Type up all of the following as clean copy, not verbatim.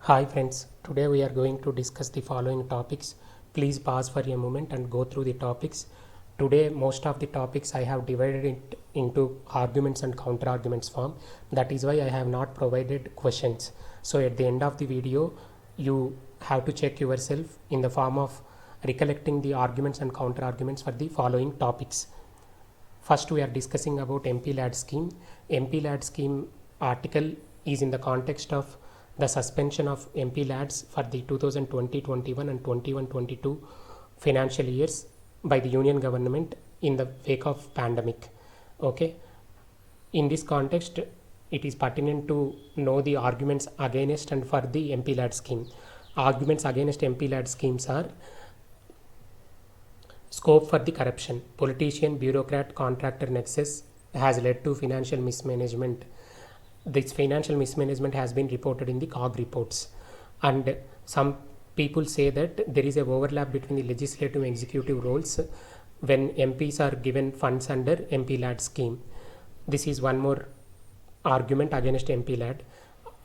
Hi friends, today we are going to discuss the following topics. Please pause for a moment and go through the topics. Today most of the topics I have divided it into arguments and counter arguments form. That is why I have not provided questions. So at the end of the video, you have to check yourself in the form of recollecting the arguments and counter arguments for the following topics. First, we are discussing about MP-LAD scheme. MP-LAD scheme article is in the context of the suspension of MP-LADs for the 2020-21 and 21-22 financial years by the Union government in the wake of pandemic. Okay. In this context, it is pertinent to know the arguments against and for the MP-LAD scheme. Arguments against MP-LAD schemes are: scope for the corruption. Politician, bureaucrat, contractor nexus has led to financial mismanagement. This financial mismanagement has been reported in the COG reports. And some people say that there is a overlap between the legislative and executive roles when MPs are given funds under MP-LAD scheme. This is one more argument against MP-LAD.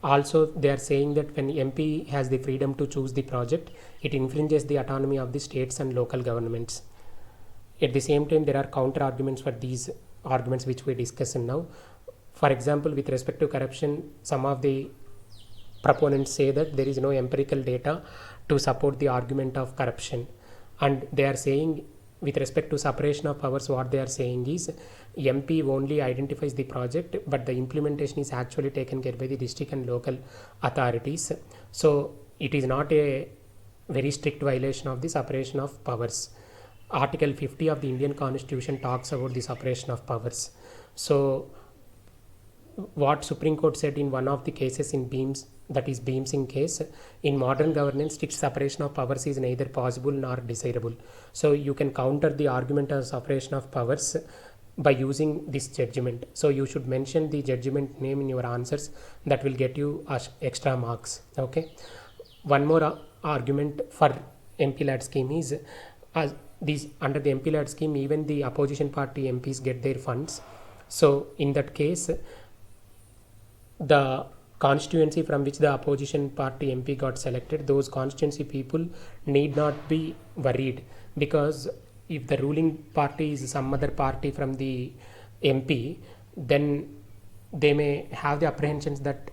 Also, they are saying that when MP has the freedom to choose the project, it infringes the autonomy of the states and local governments. At the same time, there are counter arguments for these arguments which we discuss now. For example, with respect to corruption, some of the proponents say that there is no empirical data to support the argument of corruption. And they are saying, with respect to separation of powers, what they are saying is MP only identifies the project, but the implementation is actually taken care by the district and local authorities. So it is not a very strict violation of the separation of powers. Article 50 of the Indian Constitution talks about the separation of powers. So what Supreme Court said in one of the cases in Beams, that is Beam Singh case, in modern governance, strict separation of powers is neither possible nor desirable. So you can counter the argument of separation of powers by using this judgment. So you should mention the judgment name in your answers. That will get you extra marks. Okay. One more argument for MP-LAD scheme is under the MP-LAD scheme, even the opposition party MPs get their funds. So in that case, the constituency from which the opposition party MP got selected, those constituency people need not be worried, because if the ruling party is some other party from the MP, then they may have the apprehensions that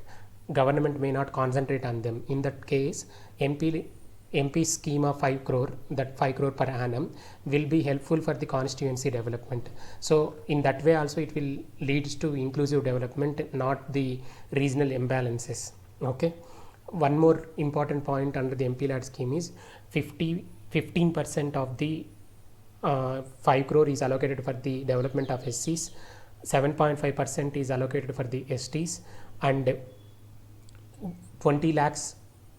government may not concentrate on them. In that case, MP scheme of 5 crore, that 5 crore per annum will be helpful for the constituency development. So in that way also it will lead to inclusive development, not the regional imbalances. Okay. One more important point under the MP-LAD scheme is 15% of the 5 crore is allocated for the development of SCs, 7.5% is allocated for the STs, and 20 lakhs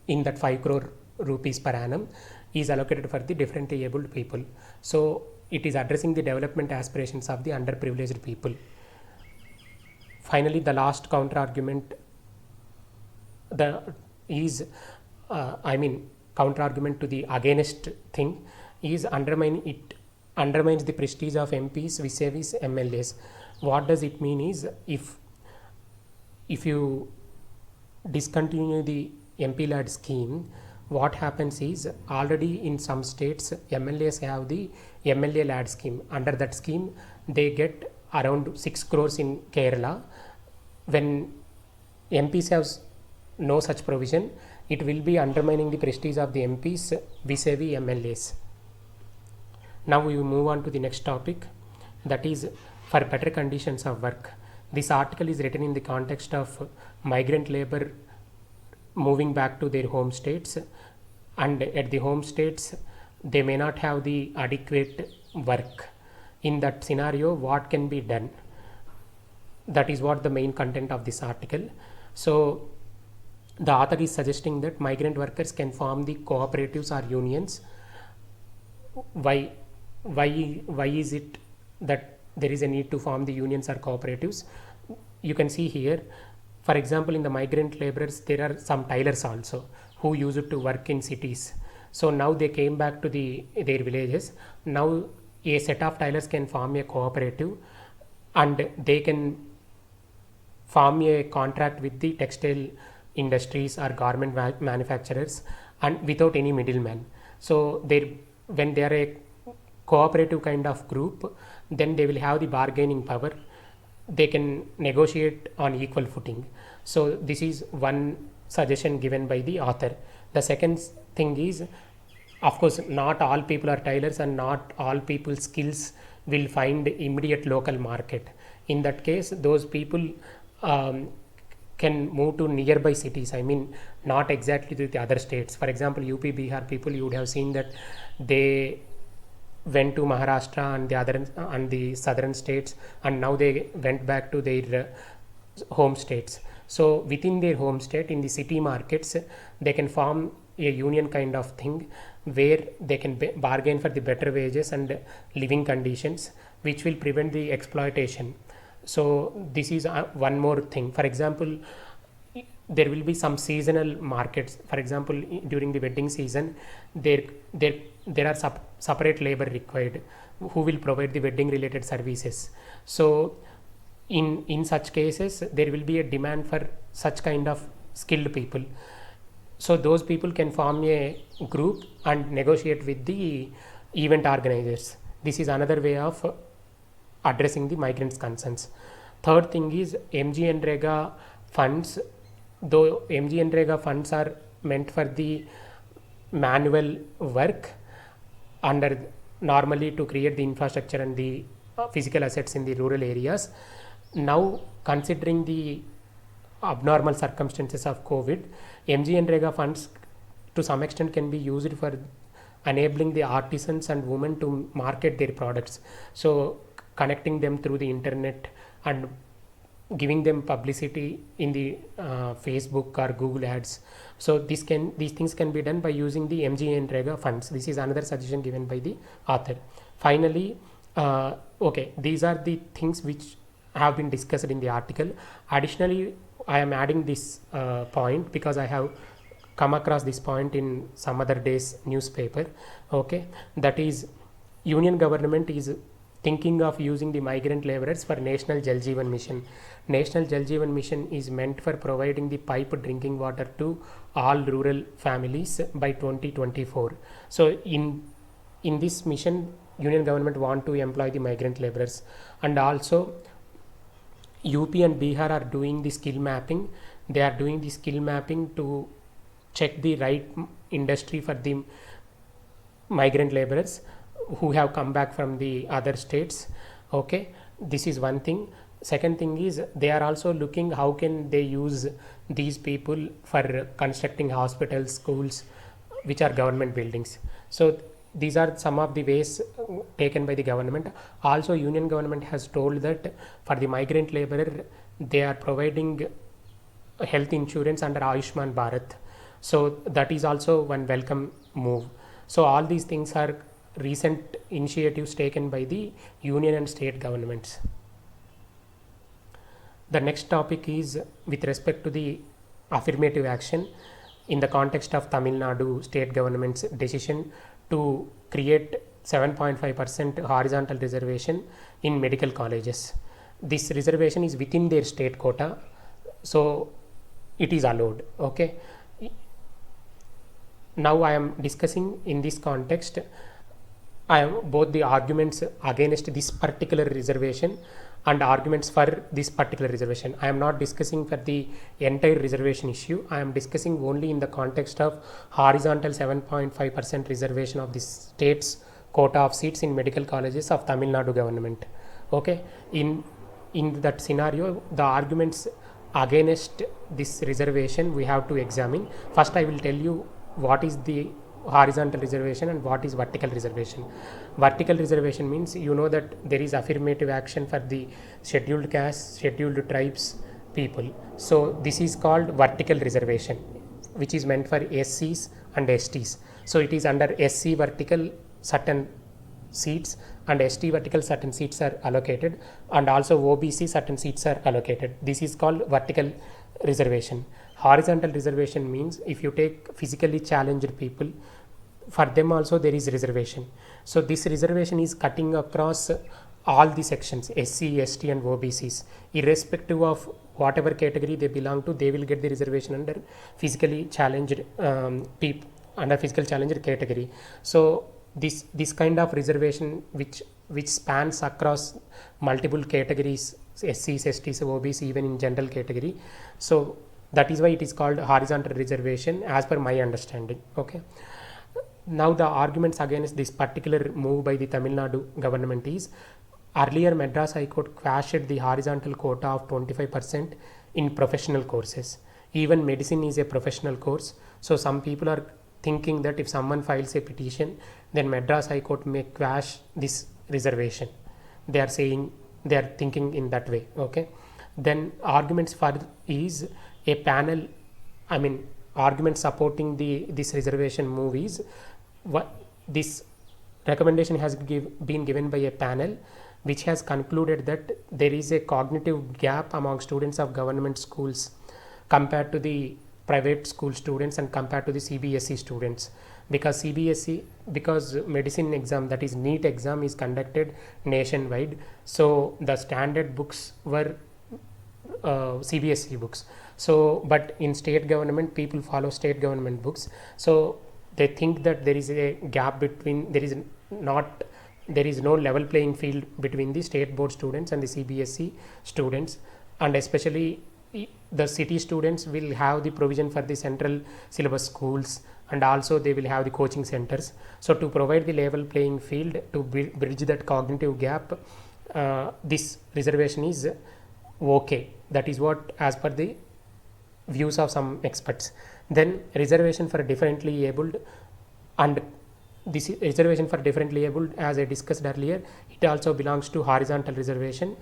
in that 5 crore rupees per annum is allocated for the differently abled people. So it is addressing the development aspirations of the underprivileged people. Finally, the last counter argument counter argument to the against thing is undermines the prestige of MPs vis-a-vis MLAs. What does it mean is, if you discontinue the MP-LAD scheme, what happens is, already in some states MLAs have the MLA-LAD scheme. Under that scheme they get around 6 crores in Kerala. When MPs have no such provision, it will be undermining the prestige of the MPs vis-a-vis MLAs. Now we will move on to the next topic, that is for better conditions of work. This article is written in the context of migrant labor moving back to their home states, and at the home states they may not have the adequate work. In that scenario, what can be done? That is what the main content of this article. So the author is suggesting that migrant workers can form the cooperatives or unions. Why is it that there is a need to form the unions or cooperatives? You can see here, for example, in the migrant laborers, there are some tailors also who used to work in cities. So now they came back to their villages. Now a set of tailors can form a cooperative, and they can form a contract with the textile industries or garment manufacturers, and without any middleman. So when they are a cooperative kind of group, then they will have the bargaining power. They can negotiate on equal footing. So this is one suggestion given by the author. The second thing is, of course, not all people are tailors and not all people's skills will find immediate local market. In that case, those people can move to nearby cities. I mean, not exactly to the other states. For example, UP, Bihar people, you would have seen that they went to Maharashtra and the other and the southern states, and now they went back to their home states. So within their home state, in the city markets, they can form a union kind of thing where they can bargain for the better wages and living conditions, which will prevent the exploitation. So this is one more thing. For example, there will be some seasonal markets. For example, during the wedding season, there are separate labor required who will provide the wedding related services. So in such cases, there will be a demand for such kind of skilled people. So those people can form a group and negotiate with the event organizers. This is another way of addressing the migrants' concerns. Third thing is MGNREGA funds. Though MGNREGA funds are meant for the manual work under normally to create the infrastructure and the physical assets in the rural areas. Now, considering the abnormal circumstances of COVID, MGNREGA funds to some extent can be used for enabling the artisans and women to market their products. So connecting them through the internet and giving them publicity in the Facebook or Google ads. So these things can be done by using the MGNREGA funds. This is another suggestion given by the author. Finally, okay, these are the things which have been discussed in the article. Additionally, I am adding this point because I have come across this point in some other day's newspaper. Okay, that is, union government is thinking of using the migrant laborers for National Jal Jeevan Mission. National Jal Jeevan Mission is meant for providing the piped drinking water to all rural families by 2024. So in this mission, union government want to employ the migrant laborers, and also UP and Bihar are doing the skill mapping. They are doing the skill mapping to check the right industry for the migrant laborers who have come back from the other states. Okay, this is one thing. Second thing is, they are also looking how can they use these people for constructing hospitals, schools, which are government buildings. So these are some of the ways taken by the government. Also, union government has told that for the migrant laborer, they are providing health insurance under Ayushman Bharat. So that is also one welcome move. So all these things are recent initiatives taken by the union and state governments. The next topic is with respect to the affirmative action in the context of Tamil Nadu state government's decision to create 7.5% horizontal reservation in medical colleges. This reservation is within their state quota, so it is allowed. Okay. Now I am discussing in this context both the arguments against this particular reservation and arguments for this particular reservation. I am not discussing for the entire reservation issue. I am discussing only in the context of horizontal 7.5% reservation of the state's quota of seats in medical colleges of Tamil Nadu government. Okay, in that scenario, the arguments against this reservation we have to examine. First, I will tell you what is the horizontal reservation and what is vertical reservation. Vertical reservation means, you know, that there is affirmative action for the scheduled caste, scheduled tribes people. So this is called vertical reservation, which is meant for SCs and STs. So it is under SC vertical certain seats and ST vertical certain seats are allocated, and also OBC certain seats are allocated. This is called vertical reservation. Horizontal reservation means if you take physically challenged people, for them also there is reservation. So this reservation is cutting across all the sections, SC, ST and OBCs, irrespective of whatever category they belong to, they will get the reservation under physically challenged people, under physical challenged category. So this kind of reservation which spans across multiple categories, SCs, STs, OBC, even in general category. So that is why it is called horizontal reservation as per my understanding. Okay. Now the arguments against this particular move by the Tamil Nadu government is, earlier Madras High Court quashed the horizontal quota of 25% in professional courses. Even medicine is a professional course. So some people are thinking that if someone files a petition, then Madras High Court may quash this reservation. They are saying, they are thinking in that way. Okay. Then arguments for is a panel, I mean argument supporting this reservation move is, what this recommendation has been given by a panel which has concluded that there is a cognitive gap among students of government schools compared to the private school students and compared to the CBSE students, because because medicine exam, that is NEET exam, is conducted nationwide. So the standard books were CBSE books. So but in state government, people follow state government books. So they think that there is a gap between, there is no level playing field between the state board students and the CBSE students, and especially the city students will have the provision for the central syllabus schools, and also they will have the coaching centers. So to provide the level playing field, to bridge that cognitive gap, this reservation is okay. That is what as per the views of some experts. Then reservation for differently abled, and this reservation for differently abled, as I discussed earlier, it also belongs to horizontal reservation.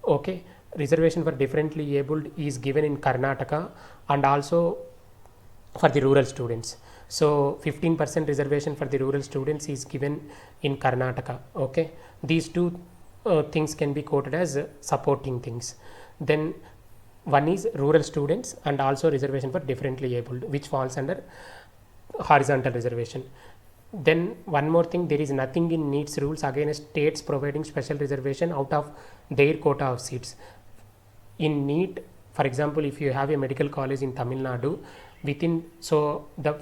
Okay. Reservation for differently abled is given in Karnataka and also for the rural students. So 15% reservation for the rural students is given in Karnataka. Okay. These two things can be quoted as supporting things. Then one is rural students and also reservation for differently abled, which falls under horizontal reservation. Then one more thing, there is nothing in NEET's rules against states providing special reservation out of their quota of seats. In NEET, for example, if you have a medical college in Tamil Nadu,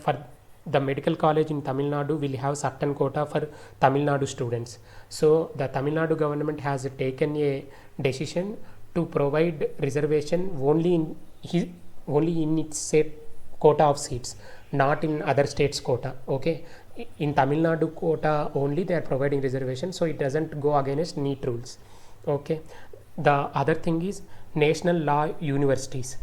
for the medical college in Tamil Nadu will have certain quota for Tamil Nadu students. So the Tamil Nadu government has taken a decision to provide reservation only in its state quota of seats, not in other states quota. Okay. In Tamil Nadu quota only they are providing reservation, so it doesn't go against NEET rules. Okay. The other thing is national law universities.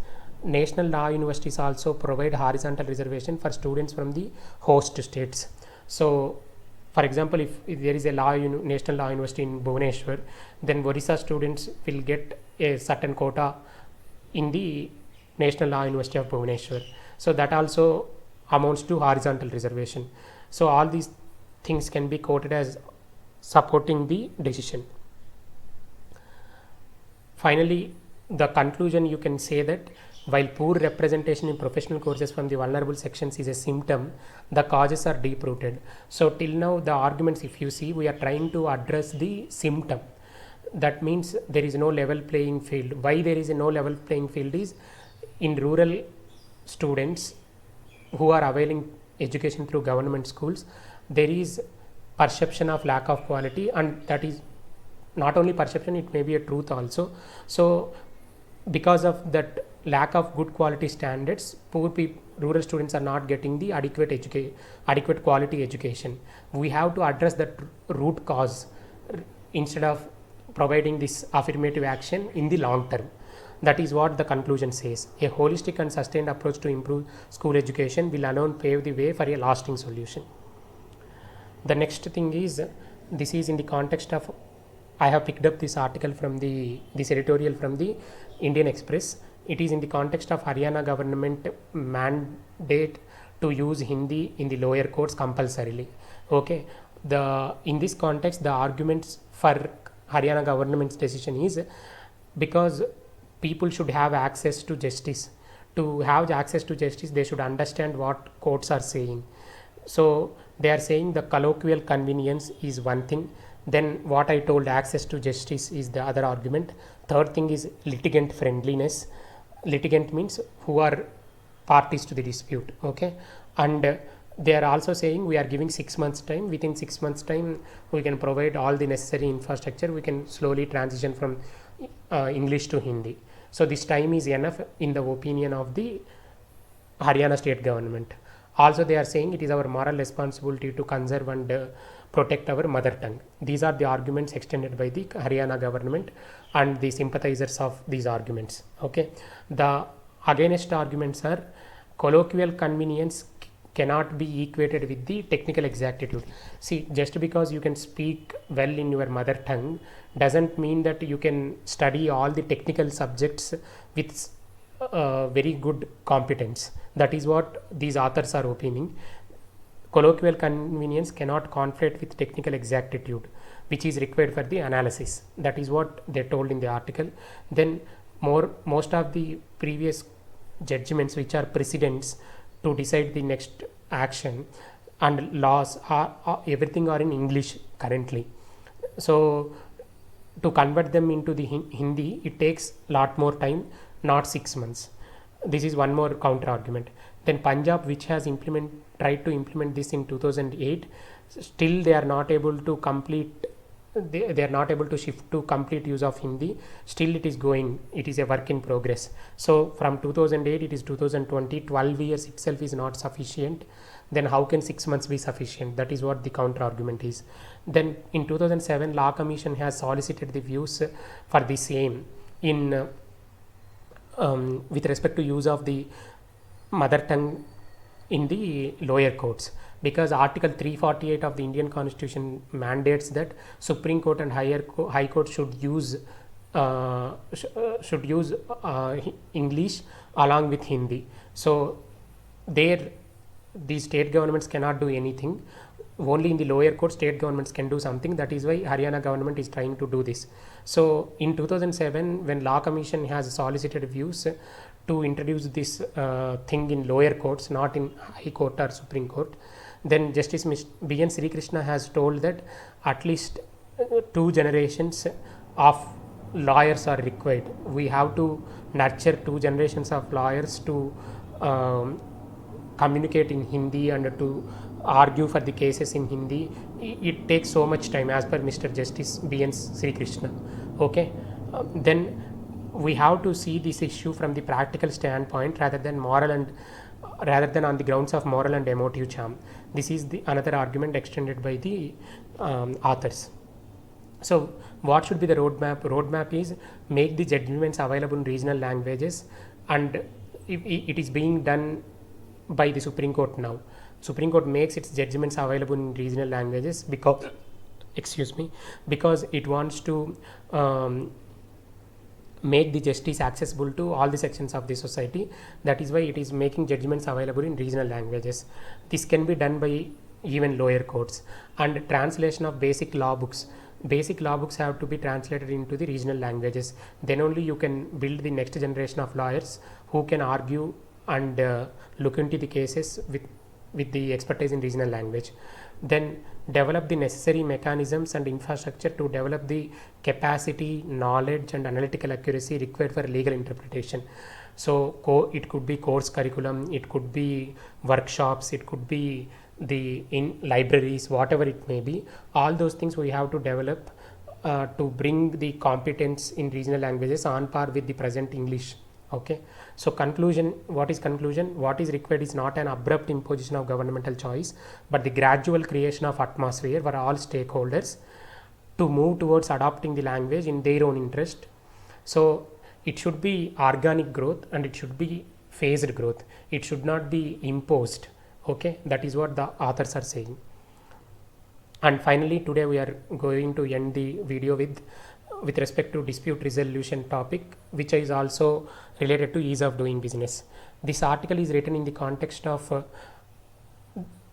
National law universities also provide horizontal reservation for students from the host states. So for example, if there is a national law university in Bhubaneswar, then Orissa students will get a certain quota in the National Law University of Bhubaneswar. So that also amounts to horizontal reservation. So all these things can be quoted as supporting the decision. Finally, the conclusion, you can say that while poor representation in professional courses from the vulnerable sections is a symptom, the causes are deep rooted. So till now the arguments, if you see, we are trying to address the symptom. That means there is no level playing field. Why there is a no level playing field is, in rural students who are availing education through government schools, there is perception of lack of quality, and that is not only perception, it may be a truth also. So because of that lack of good quality standards, rural students are not getting the adequate quality education. We have to address that root cause instead of providing this affirmative action in the long term. That is what the conclusion says. A holistic and sustained approach to improve school education will alone pave the way for a lasting solution. The next thing is, this is in the context of, I have picked up this article from this editorial from the Indian Express. It is in the context of Haryana government mandate to use Hindi in the lower courts compulsorily. Okay. In this context, the arguments for Haryana government's decision is because people should have access to justice. To have access to justice, they should understand what courts are saying. So they are saying the colloquial convenience is one thing, Then what I told, access to justice, is the other argument. Third thing is litigant friendliness. Litigant means who are parties to the dispute, okay? And they are also saying we are giving 6 months time. Within 6 months time we can provide all the necessary infrastructure. We can slowly transition from English to Hindi. So this time is enough in the opinion of the Haryana state government. Also they are saying it is our moral responsibility to conserve and protect our mother tongue. These are the arguments extended by the Haryana government and the sympathizers of these arguments, okay? The against arguments are colloquial convenience cannot be equated with the technical exactitude. See, just because you can speak well in your mother tongue doesn't mean that you can study all the technical subjects with very good competence. That is what these authors are opining. Colloquial convenience cannot conflict with technical exactitude, which is required for the analysis. That is what they told in the article. Then most of the previous judgments, which are precedents to decide the next action, and laws are everything are in English currently. So to convert them into the Hindi, it takes lot more time, not 6 months. This is one more counter argument. Then Punjab, which has tried to implement this in 2008, still they are not able to complete. They are not able to shift to complete use of Hindi. Still it is going. It is a work in progress. So from 2008 it is 2020. 12 years itself is not sufficient. Then how can 6 months be sufficient? That is what the counter argument is. Then in 2007 Law Commission has solicited the views for the same in with respect to use of the mother tongue in the lower courts, because Article 348 of the Indian Constitution mandates that Supreme Court and High Court should use English along with Hindi. So there the state governments cannot do anything. Only in the lower court state governments can do something. That is why Haryana government is trying to do this. So in 2007, when Law Commission has solicited views to introduce this thing in lower courts, not in High Court or Supreme Court, then Justice B.N. Sri Krishna has told that at least 2 generations of lawyers are required. We have to nurture 2 generations of lawyers to communicate in Hindi and to argue for the cases in Hindi. It takes so much time, as per Mr. Justice B.N. Sri Krishna. Okay, then we have to see this issue from the practical standpoint rather than on the grounds of moral and emotive charm. This is the another argument extended by the authors. So what should be the roadmap? Roadmap is make the judgments available in regional languages, and it is being done by the Supreme Court now. Supreme Court makes its judgments available in regional languages because it wants to make the justice accessible to all the sections of the society. That is why it is making judgments available in regional languages. This can be done by even lower courts. And translation of basic law books. Basic law books have to be translated into the regional languages. Then only you can build the next generation of lawyers who can argue and look into the cases with the expertise in regional language. Then develop the necessary mechanisms and infrastructure to develop the capacity, knowledge and analytical accuracy required for legal interpretation. So it could be course curriculum, it could be workshops, it could be in libraries, whatever it may be. All those things we have to develop to bring the competence in regional languages on par with the present English. Okay, so conclusion, what is conclusion? What is required is not an abrupt imposition of governmental choice, but the gradual creation of atmosphere for all stakeholders to move towards adopting the language in their own interest. So it should be organic growth and it should be phased growth. It should not be imposed. Okay, that is what the authors are saying. And finally, today we are going to end the video with respect to dispute resolution topic, which is also related to ease of doing business. This article is written in the context of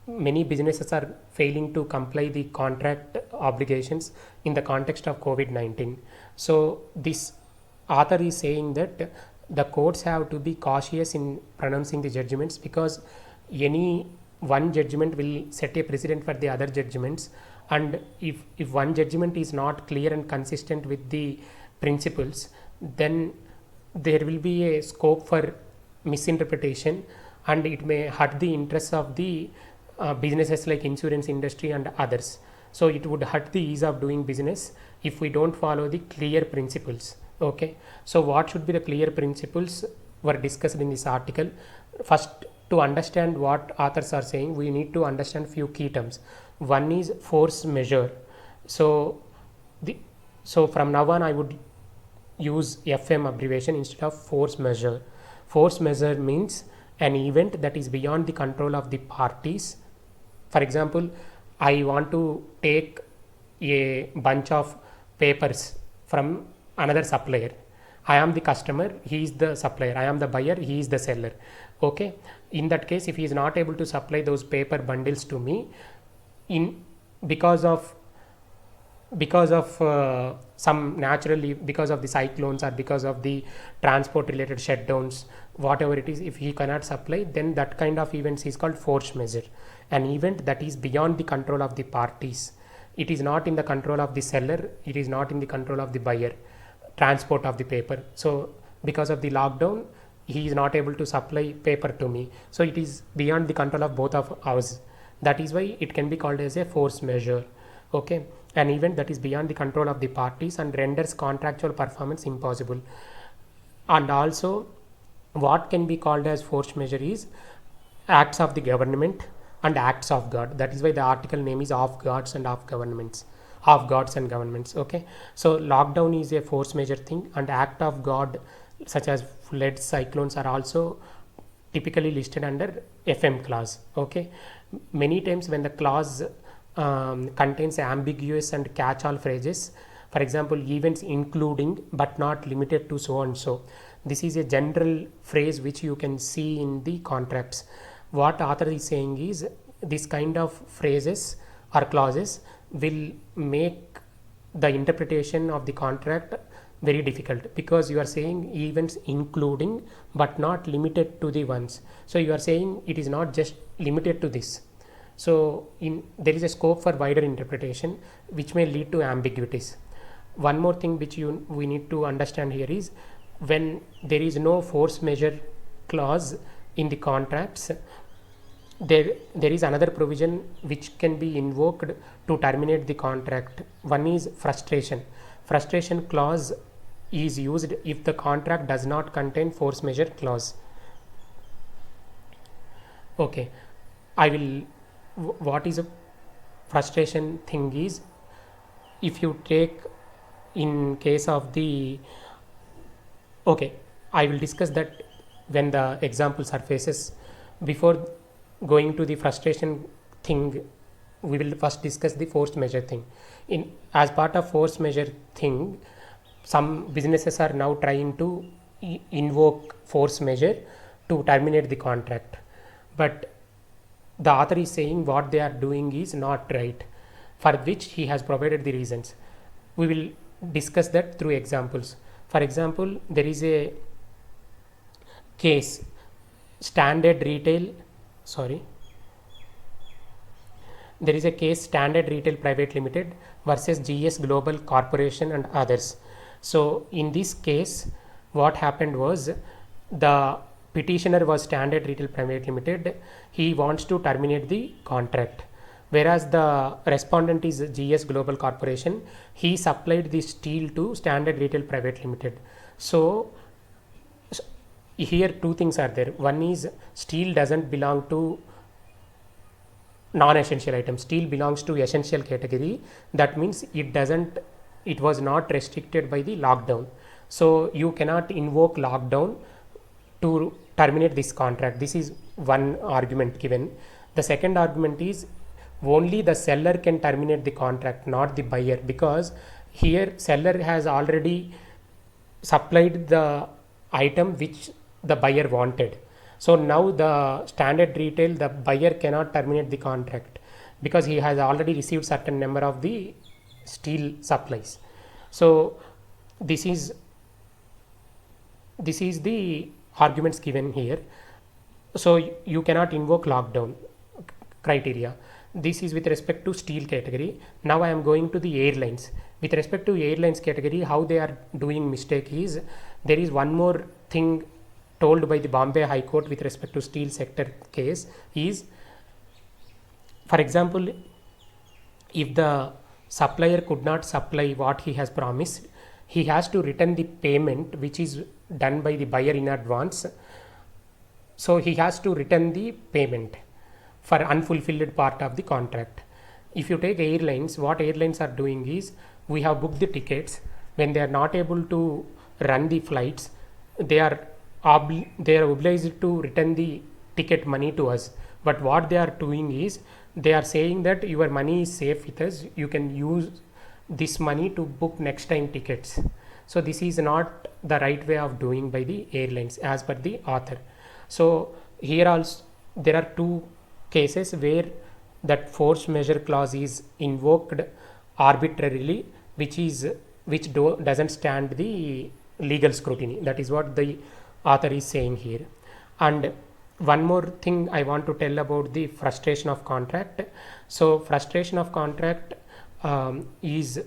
many businesses are failing to comply the contract obligations in the context of COVID-19. So this author is saying that the courts have to be cautious in pronouncing the judgments, because any one judgment will set a precedent for the other judgments, and if one judgment is not clear and consistent with the principles, then there will be a scope for misinterpretation, and it may hurt the interests of the businesses like insurance industry and others. So it would hurt the ease of doing business if we don't follow the clear principles. Okay, so what should be the clear principles were discussed in this article. First, to understand what authors are saying, we need to understand few key terms. One is force measure. So from now on I would use FM abbreviation instead of force measure. Force measure means an event that is beyond the control of the parties. For example, I want to take a bunch of papers from another supplier. I am the customer, he is the supplier. I am the buyer, he is the seller. Okay, in that case, if he is not able to supply those paper bundles to me because of some naturally, because of the cyclones or because of the transport related shutdowns, whatever it is, if he cannot supply, then that kind of events is called force majeure, an event that is beyond the control of the parties. It is not in the control of the seller, it is not in the control of the buyer, transport of the paper. So because of the lockdown, he is not able to supply paper to me, so it is beyond the control of both of us. That is why it can be called as a force majeure. Okay, an event that is beyond the control of the parties and renders contractual performance impossible. And also, what can be called as force majeure is acts of the government and acts of God. That is why the article name is of gods and of governments, of gods and governments. Okay, so lockdown is a force majeure thing, and act of God such as floods, cyclones are also typically listed under FM clause. Okay, many times when the clause contains ambiguous and catch-all phrases, for example, events including but not limited to so and so. This is a general phrase which you can see in the contracts. What author is saying is this kind of phrases or clauses will make the interpretation of the contract very difficult, because you are saying events including but not limited to the ones. So you are saying it is not just limited to this. So there is a scope for wider interpretation which may lead to ambiguities. One more thing which we need to understand here is when there is no force majeure clause in the contracts, there is another provision which can be invoked to terminate the contract. One is frustration. Frustration clause is used if the contract does not contain force majeure clause. Okay, what is a frustration thing is, if you take in case of the, okay, I will discuss that when the example surfaces. Before going to the frustration thing, we will first discuss the force majeure thing. As part of force majeure thing, some businesses are now trying to invoke force majeure to terminate the contract, but the author is saying what they are doing is not right, for which he has provided the reasons. We will discuss that through examples. For example, there is a case, Standard Retail Private Limited versus GS Global Corporation and others. So in this case, what happened was, the petitioner was Standard Retail Private Limited. He wants to terminate the contract, whereas the respondent is GS Global Corporation. He supplied the steel to Standard Retail Private Limited. So here two things are there. One is steel doesn't belong to non-essential items. Steel belongs to essential category. That means it was not restricted by the lockdown. So you cannot invoke lockdown to terminate this contract. This is one argument given. The second argument is only the seller can terminate the contract, not the buyer, because here seller has already supplied the item which the buyer wanted. So now the Standard Retail, the buyer cannot terminate the contract because he has already received certain number of the steel supplies. So this is the arguments given here. So you cannot invoke lockdown criteria. This is with respect to steel category. Now I am going to the airlines. With respect to airlines category, how they are doing mistake is, there is one more thing told by the Bombay High Court with respect to steel sector case is, for example, if the supplier could not supply what he has promised, he has to return the payment which is done by the buyer in advance. So he has to return the payment for unfulfilled part of the contract. If you take airlines, what airlines are doing is, we have booked the tickets. When they are not able to run the flights, they are obliged to return the ticket money to us. But what they are doing is, they are saying that your money is safe with us, you can use this money to book next time tickets. So this is not the right way of doing by the airlines as per the author. So here also there are two cases where that force majeure clause is invoked arbitrarily, which doesn't stand the legal scrutiny. That is what the author is saying here. And one more thing I want to tell about the frustration of contract. So frustration of contract is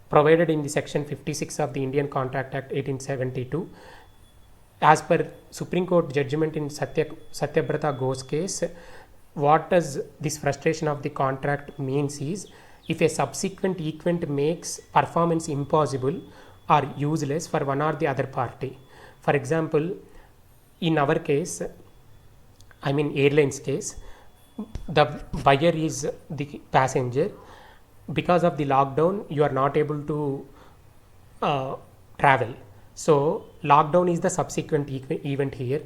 provided in the section 56 of the Indian Contract Act 1872. As per Supreme Court judgment in Satyabrata Ghosh case, what does this frustration of the contract means is, if a subsequent equent makes performance impossible or useless for one or the other party. For example, in our case, I mean airlines case, the buyer is the passenger. Because of the lockdown, you are not able to travel. So lockdown is the subsequent event here.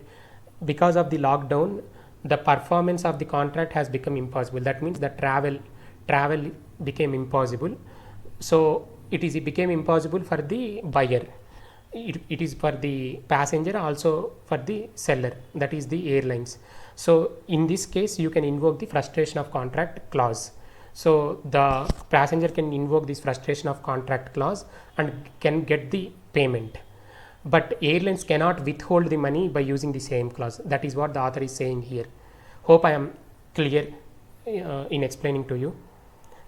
Because of the lockdown, the performance of the contract has become impossible. That means the travel became impossible. So it became impossible for the buyer. It is for the passenger, also for the seller, that is the airlines. So in this case, you can invoke the frustration of contract clause. So the passenger can invoke this frustration of contract clause and can get the payment. But airlines cannot withhold the money by using the same clause. That is what the author is saying here. Hope I am clear in explaining to you.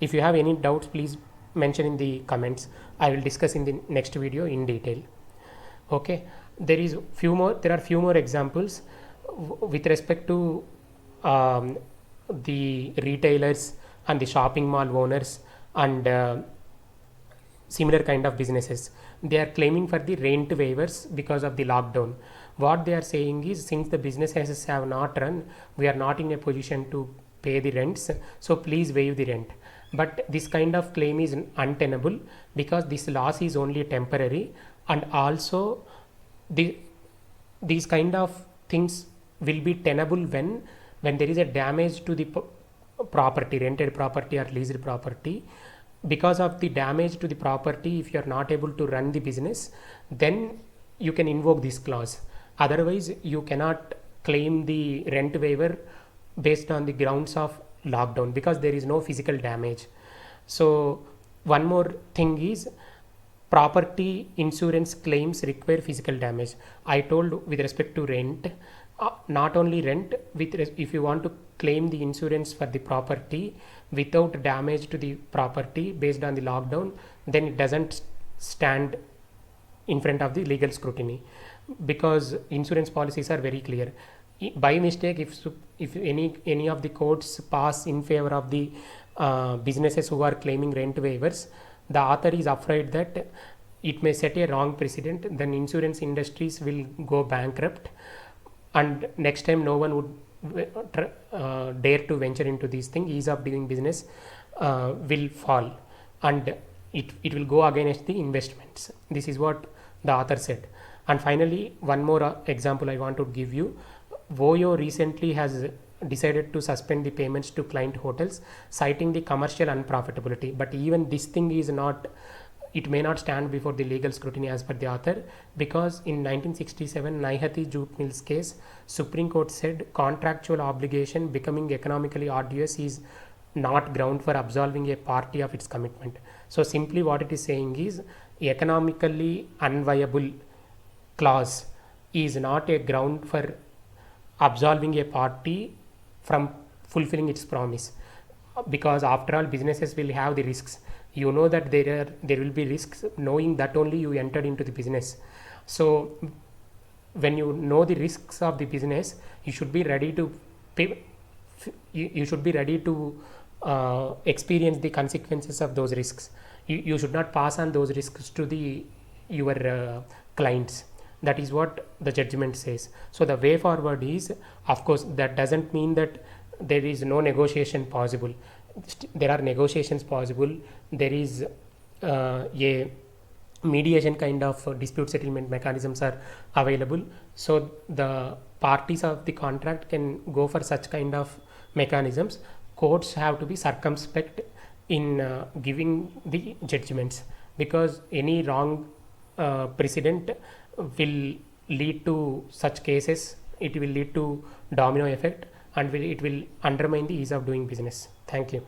If you have any doubts, please mention in the comments. I will discuss in the next video in detail. Okay, there are few more examples with respect to the retailers and the shopping mall owners and similar kind of businesses. They are claiming for the rent waivers because of the lockdown. What they are saying is, since the businesses have not run, we are not in a position to pay the rents, so please waive the rent. But this kind of claim is untenable, because this loss is only temporary, and also these kind of things will be tenable when there is a damage to the property, rented property or leased property. Because of the damage to the property, if you are not able to run the business, then you can invoke this clause. Otherwise, you cannot claim the rent waiver based on the grounds of lockdown, because there is no physical damage. So one more thing is, property insurance claims require physical damage. I told with respect to rent, not only rent, if you want to claim the insurance for the property without damage to the property based on the lockdown, then it doesn't stand in front of the legal scrutiny, because insurance policies are very clear. By mistake, if any of the courts pass in favor of the businesses who are claiming rent waivers, the author is afraid that it may set a wrong precedent. Then insurance industries will go bankrupt, and next time no one would dare to venture into these things. Ease of doing business will fall, and it will go against the investments. This is what the author said. And finally, one more example I want to give you. Voyo recently has decided to suspend the payments to client hotels, citing the commercial unprofitability. But even this thing is not, it may not stand before the legal scrutiny as per the author, because in 1967 Naihati Jute Mills case, Supreme Court said contractual obligation becoming economically arduous is not ground for absolving a party of its commitment. So simply what it is saying is, economically unviable clause is not a ground for absolving a party from fulfilling its promise. because after all businesses will have the risks. You know that there will be risks, knowing that only you entered into the business. So when you know the risks of the business, you should be ready to pay, you should be ready to experience the consequences of those risks. You should not pass on those risks to the your clients. That is what the judgment says. So the way forward is, of course, that doesn't mean that there is no negotiation possible. There are negotiations possible. There is a mediation kind of dispute settlement mechanisms are available. So the parties of the contract can go for such kind of mechanisms. Courts have to be circumspect in giving the judgments, because any wrong precedent will lead to such cases. It will lead to domino effect, and it will undermine the ease of doing business. Thank you.